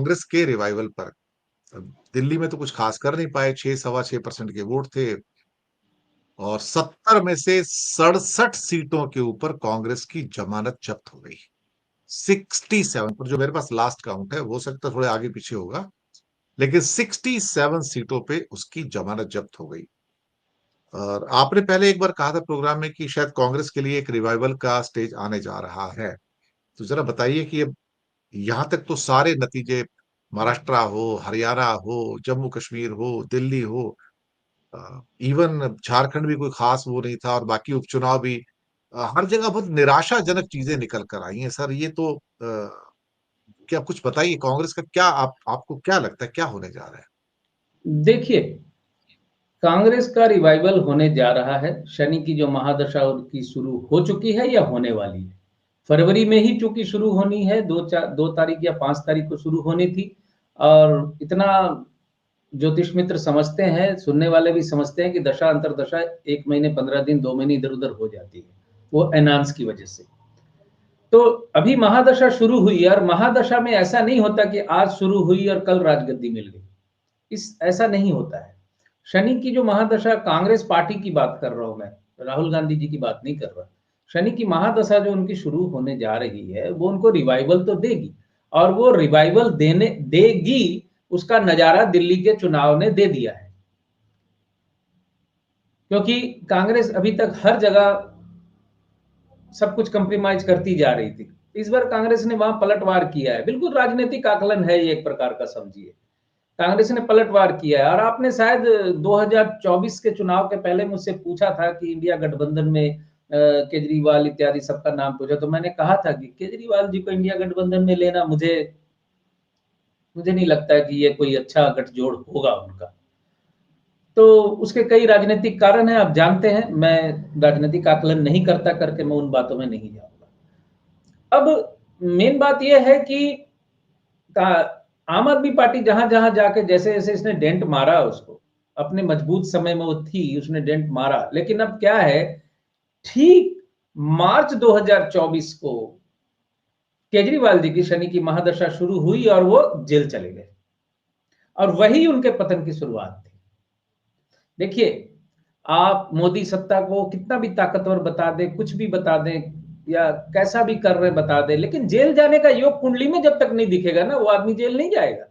कांग्रेस के रिवाइवल पर। दिल्ली में तो कुछ खास कर नहीं पाए, 6-6.25% के वोट थे, और 70 में से 67 सीटों के ऊपर कांग्रेस की जमानत जब्त हो गई। 67 पर, जो मेरे पास लास्ट काउंट है, हो सकता है थोड़े आगे पीछे होगा, लेकिन 67 सीटों पे उसकी जमानत जब्त हो गई। और आपने पहले एक बार कहा था प्रोग्राम में कि शायद कांग्रेस के लिए एक रिवाइवल का स्टेज आने जा रहा है। तो जरा बताइए कि अब यहां तक तो सारे नतीजे, महाराष्ट्र हो, हरियाणा हो, जम्मू कश्मीर हो, दिल्ली हो, इवन झारखंड भी कोई खास वो नहीं था, और बाकी उपचुनाव भी, हर जगह बहुत निराशाजनक चीजें निकल कर आई हैं। सर, ये तो क्या कुछ बताइए, कांग्रेस का क्या, आपको क्या लगता है क्या होने जा रहा है? देखिए, कांग्रेस का रिवाइवल होने जा रहा है। शनि की जो महादशा उनकी शुरू हो चुकी है या होने वाली है। फरवरी में ही चूंकि शुरू होनी है, 2 तारीख या 5 तारीख को शुरू होनी थी। और इतना ज्योतिष मित्र समझते हैं, सुनने वाले भी समझते हैं कि दशा अंतरदशा 1 महीने 15 दिन 2 महीने इधर उधर हो जाती है, वो एनांस की वजह से। तो अभी महादशा शुरू हुई है, और महादशा में ऐसा नहीं होता कि आज शुरू हुई और कल राजगद्दी मिल गई। इस ऐसा नहीं होता है। शनि की जो महादशा, कांग्रेस पार्टी की बात कर रहा हूं मैं, राहुल गांधी जी की बात नहीं कर रहा। शनि की महादशा जो उनकी शुरू होने जा रही है, वो उनको रिवाइवल तो देगी, और वो रिवाइवल देने देगी, उसका नजारा दिल्ली के चुनाव ने दे दिया है। क्योंकि कांग्रेस अभी तक हर जगह सब कुछ कंप्रोमाइज करती जा रही थी। इस बार कांग्रेस ने वहां पलटवार किया है। बिल्कुल राजनीतिक आकलन है ये, एक प्रकार का समझिए। कांग्रेस ने पलटवार किया है। और आपने शायद 2024 के चुनाव के पहले मुझसे पूछा था कि इंडिया गठबंधन में केजरीवाल इत्यादि सबका नाम पूछा, तो मैंने कहा था कि केजरीवाल जी को इंडिया गठबंधन में लेना, मुझे नहीं लगता है कि ये कोई अच्छा गठजोड़ होगा उनका। तो उसके कई राजनीतिक कारण हैं, आप जानते हैं। मैं राजनीतिक आकलन नहीं करता करके मैं उन बातों में नहीं जाऊंगा। अब मेन बात यह है कि आम आदमी पार्टी जहां जहां जाके जैसे जैसे इसने डेंट मारा, उसको अपने मजबूत समय में वो थी, उसने डेंट मारा। लेकिन अब क्या है, ठीक मार्च 2024 को केजरीवाल जी की शनि की महादशा शुरू हुई और वो जेल चले गए, और वही उनके पतन की शुरुआत थी। देखिए, आप मोदी सत्ता को कितना भी ताकतवर बता दें, कुछ भी बता दें, या कैसा भी कर रहे बता दें, लेकिन जेल जाने का योग कुंडली में जब तक नहीं दिखेगा ना, वो आदमी जेल नहीं जाएगा।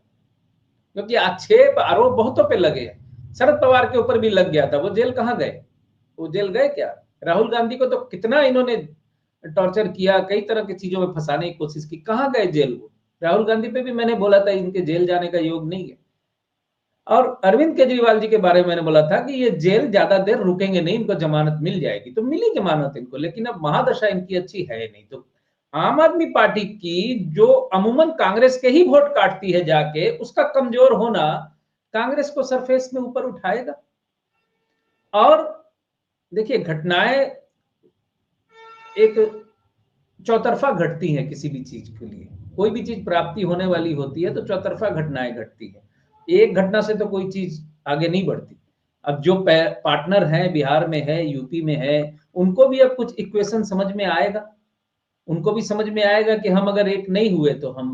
क्योंकि आक्षेप आरोप बहुतों पे लगे हैं। शरद पवार के ऊपर भी लग गया था, वो जेल कहां गए? वो जेल गए क्या? राहुल गांधी को तो कितना इन्होंने टॉर्चर किया, कई तरह की चीजों में फंसाने की कोशिश की, कहां गए जेल वो? राहुल गांधी पे भी मैंने बोला था इनके जेल जाने का योग नहीं है। और अरविंद केजरीवाल जी के बारे में मैंने बोला था कि ये जेल ज्यादा देर रुकेंगे नहीं, इनको जमानत मिल जाएगी। तो मिली जमानत इनको, लेकिन अब महादशा इनकी अच्छी है नहीं। तो आम आदमी पार्टी की, जो अमूमन कांग्रेस के ही वोट काटती है जाके, उसका कमजोर होना कांग्रेस को सरफेस में ऊपर उठाएगा। और देखिए, घटनाएं एक चौतरफा घटती हैं किसी भी चीज के लिए। कोई भी चीज प्राप्ति होने वाली होती है तो चौतरफा घटनाएं घटती है। एक घटना से तो कोई चीज आगे नहीं बढ़ती। अब जो पार्टनर हैं, बिहार में है, यूपी में है, उनको भी अब कुछ इक्वेशन समझ में आएगा। उनको भी समझ में आएगा कि हम अगर एक नहीं हुए तो हम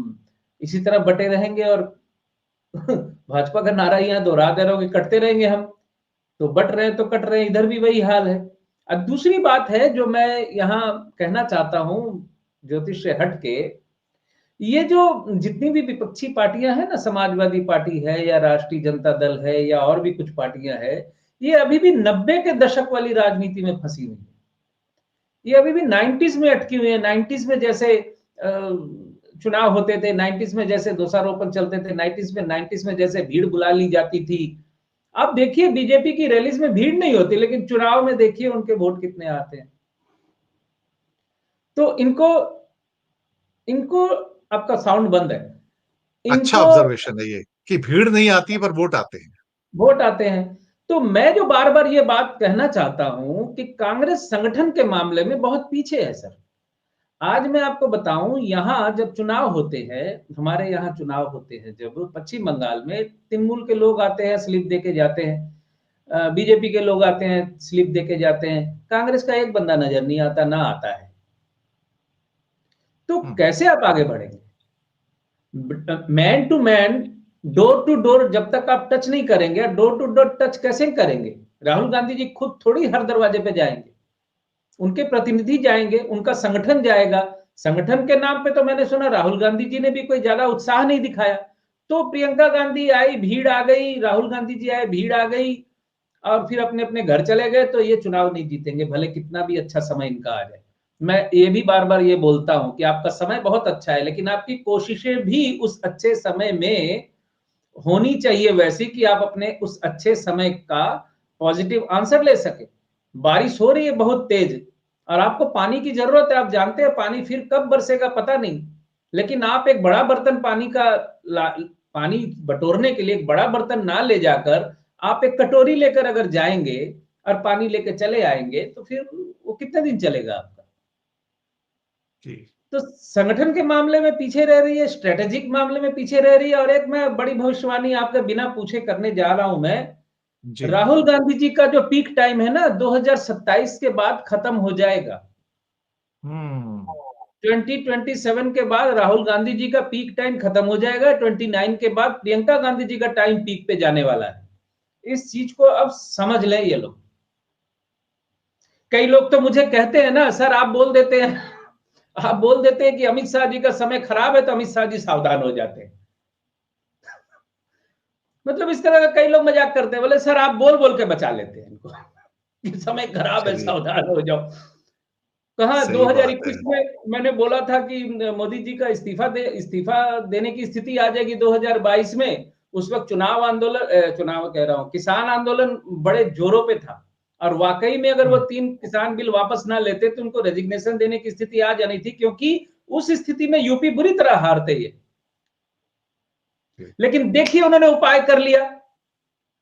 इसी तरह बटे रहेंगे, और भाजपा का नारा यहाँ दोहरा दे रहा हूँ कि कटते रहेंगे हम। तो बट रहे तो कट रहे, इधर भी वही हाल है। अब दूसरी बात है जो मैं यहाँ कहना चाहता हूँ, ज्योतिष से हट के, ये जो जितनी भी विपक्षी पार्टियां हैं ना, समाजवादी पार्टी है या राष्ट्रीय जनता दल है या और भी कुछ पार्टियां हैं, ये अभी भी 90 के दशक वाली राजनीति में फंसी हुई है। ये अभी भी 90s में अटकी हुई है। 90s में जैसे चुनाव होते थे, 90s में जैसे दोषारोपण चलते थे, 90s में जैसे भीड़ बुला ली जाती थी। आप देखिए, बीजेपी की रैलीज में भीड़ नहीं होती, लेकिन चुनाव में देखिए उनके वोट कितने आते हैं। तो इनको इनको आपका साउंड बंद है। अच्छा इनको ऑब्जर्वेशन है ये, कि भीड़ नहीं आती पर वोट आते हैं। वोट आते हैं। तो मैं जो बार बार ये बात कहना चाहता हूं कि कांग्रेस संगठन के मामले में बहुत पीछे है सर। आज मैं आपको बताऊं, यहां जब चुनाव होते हैं, हमारे यहाँ चुनाव होते हैं जब पश्चिम बंगाल में, तृणमूल के लोग आते हैं, स्लिप देके जाते हैं, बीजेपी के लोग आते हैं, स्लिप देके जाते हैं, कांग्रेस का एक बंदा नजर नहीं आता, ना आता है। तो हम्म। कैसे आप आगे बढ़ेंगे? Man to man, door to door जब तक आप टच नहीं करेंगे, डोर टू डोर टच कैसे करेंगे? राहुल गांधी जी खुद थोड़ी हर दरवाजे पे जाएंगे, उनके प्रतिनिधि जाएंगे, उनका संगठन जाएगा। संगठन के नाम पे तो मैंने सुना राहुल गांधी जी ने भी कोई ज्यादा उत्साह नहीं दिखाया। तो प्रियंका गांधी आई, भीड़ आ गई, राहुल गांधी जी आए, भीड़ आ गई, और फिर अपने अपने घर चले गए। तो ये चुनाव नहीं जीतेंगे, भले कितना भी अच्छा समय इनका आ जाए। मैं ये भी बार बार ये बोलता हूं कि आपका समय बहुत अच्छा है, लेकिन आपकी कोशिशें भी उस अच्छे समय में होनी चाहिए वैसी कि आप अपने उस अच्छे समय का पॉजिटिव आंसर ले सके। बारिश हो रही है बहुत तेज, और आपको पानी की जरूरत है, आप जानते हैं पानी फिर कब बरसेगा पता नहीं, लेकिन आप एक बड़ा बर्तन पानी का पानी बटोरने के लिए एक बड़ा बर्तन ना ले जाकर आप एक कटोरी लेकर अगर जाएंगे और पानी लेकर चले आएंगे, तो फिर वो कितने दिन चलेगा आपका? जी। तो संगठन के मामले में पीछे रह रही है, स्ट्रेटेजिक मामले में पीछे रह रही है। और एक मैं बड़ी भविष्यवाणी आपके बिना पूछे करने जा रहा हूं मैं, जी। राहुल गांधी जी का जो पीक टाइम है ना 2027 के बाद खत्म हो जाएगा। हम्म। 2027 के बाद राहुल गांधी जी का पीक टाइम खत्म हो जाएगा। 29 के बाद प्रियंका गांधी जी का टाइम पीक पे जाने वाला है। इस चीज को अब समझ लें ये लोग। कई लोग तो मुझे कहते हैं ना, सर आप बोल देते हैं, आप बोल देते हैं कि अमित शाह जी का समय खराब है, तो अमित शाह जी सावधान हो जाते हैं। मतलब इस तरह का कई लोग मजाक करते हैं, बोले सर आप बोल बोल के बचा लेते हैं इनको कि समय खराब है, चलिए, सावधान हो जाओ। कहा सही बात है। 2021 में मैंने बोला था कि मोदी जी का इस्तीफा देने की स्थिति आ जाएगी 2022 में। उस वक्त चुनाव आंदोलन, चुनाव कह रहा हूं, किसान आंदोलन बड़े जोरों पे था, और वाकई में अगर वो हम्म। 3 किसान बिल वापस ना लेते तो उनको रेजिग्नेशन देने की स्थिति आ जानी थी, क्योंकि उस स्थिति में यूपी बुरी तरह हारते ये। जी। लेकिन देखिए उन्होंने उपाय कर लिया,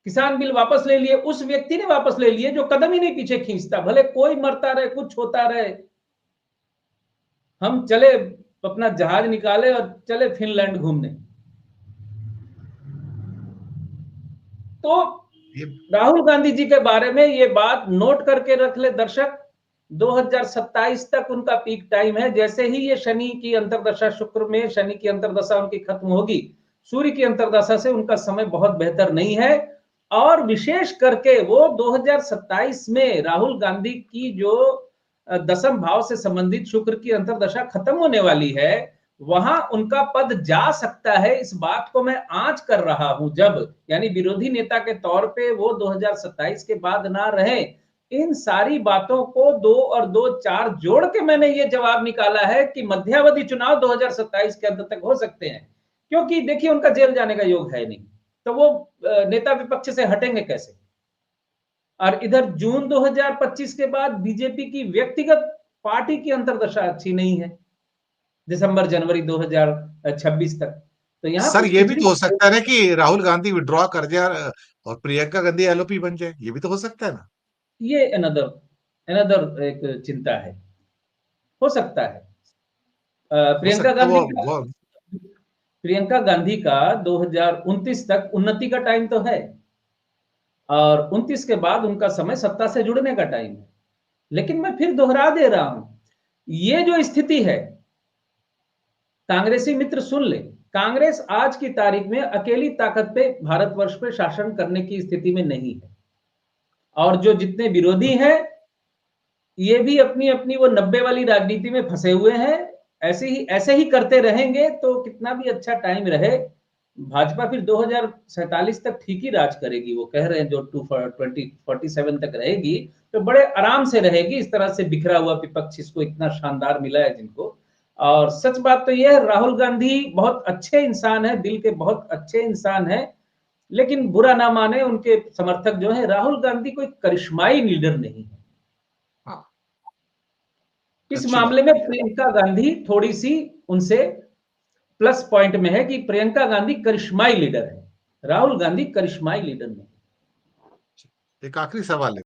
किसान बिल वापस ले लिए, उस व्यक्ति ने वापस ले लिए जो कदम ही नहीं पीछे खींचता, भले कोई मरता रहे, कुछ होता रहे। हम चले, अपना जहाज निकाले और चले फिनलैंड घूमने। तो ये राहुल गांधी जी के बारे में ये बात नोट करके रख ले दर्शक, 2027 तक उनका पीक टाइम है। जैसे ही ये शनि की अंतरदशा, शुक्र में शनि की अंतरदशा उनकी खत्म होगी, सूर्य की अंतरदशा से उनका समय बहुत बेहतर नहीं है। और विशेष करके वो 2027 में राहुल गांधी की जो दसम भाव से संबंधित शुक्र की अंतरदशा खत्म होने वाली है, वहां उनका पद जा सकता है। इस बात को मैं आज कर रहा हूं, जब यानी विरोधी नेता के तौर पे वो 2027 के बाद ना रहे। इन सारी बातों को 2 और 2 4 जोड़ के मैंने ये जवाब निकाला है कि मध्यावधि चुनाव 2027 के अंत तक हो सकते हैं। क्योंकि देखिए उनका जेल जाने का योग है नहीं, तो वो नेता विपक्ष से हटेंगे कैसे? और इधर जून 2025 के बाद बीजेपी की व्यक्तिगत पार्टी की अंतरदशा अच्छी नहीं है, दिसंबर जनवरी 2026 तक। तो यहाँ सर, पे ये भी खिचड़ी, तो हो सकता है ना कि राहुल गांधी विड्रॉ कर जाए और प्रियंका गांधी एलओपी बन जाए, ये भी तो हो सकता है ना। ये अनदर अनदर एक चिंता है, हो सकता है। हो प्रियंका सकता है गांधी का, वो। प्रियंका गांधी का 2029 तक उन्नति का टाइम तो है, और 29 के बाद उनका समय सत्ता से जुड़ने का टाइम है। लेकिन मैं फिर दोहरा दे रहा हूं, ये जो स्थिति है, कांग्रेसी मित्र सुन ले, कांग्रेस आज की तारीख में अकेली ताकत पे भारतवर्ष पे शासन करने की स्थिति में नहीं है। और जो जितने विरोधी हैं, ये भी अपनी अपनी वो 90 वाली राजनीति में फंसे हुए हैं। ऐसे ही करते रहेंगे तो कितना भी अच्छा टाइम रहे, भाजपा फिर 2047 तक ठीक ही राज करेगी। वो कह रहे हैं जो 2047 तक रहेगी, तो बड़े आराम से रहेगी। इस तरह से बिखरा हुआ विपक्ष इसको इतना शानदार मिला है जिनको। और सच बात तो यह है, राहुल गांधी बहुत अच्छे इंसान है, दिल के बहुत अच्छे इंसान है। लेकिन बुरा ना माने उनके समर्थक जो है, राहुल गांधी कोई करिश्माई लीडर नहीं है। हाँ, इस अच्छी मामले बात में कही आप। प्रियंका गांधी थोड़ी सी उनसे प्लस पॉइंट में है कि प्रियंका गांधी करिश्माई लीडर है, राहुल गांधी करिश्माई लीडर नहीं। एक आखिरी सवाल है।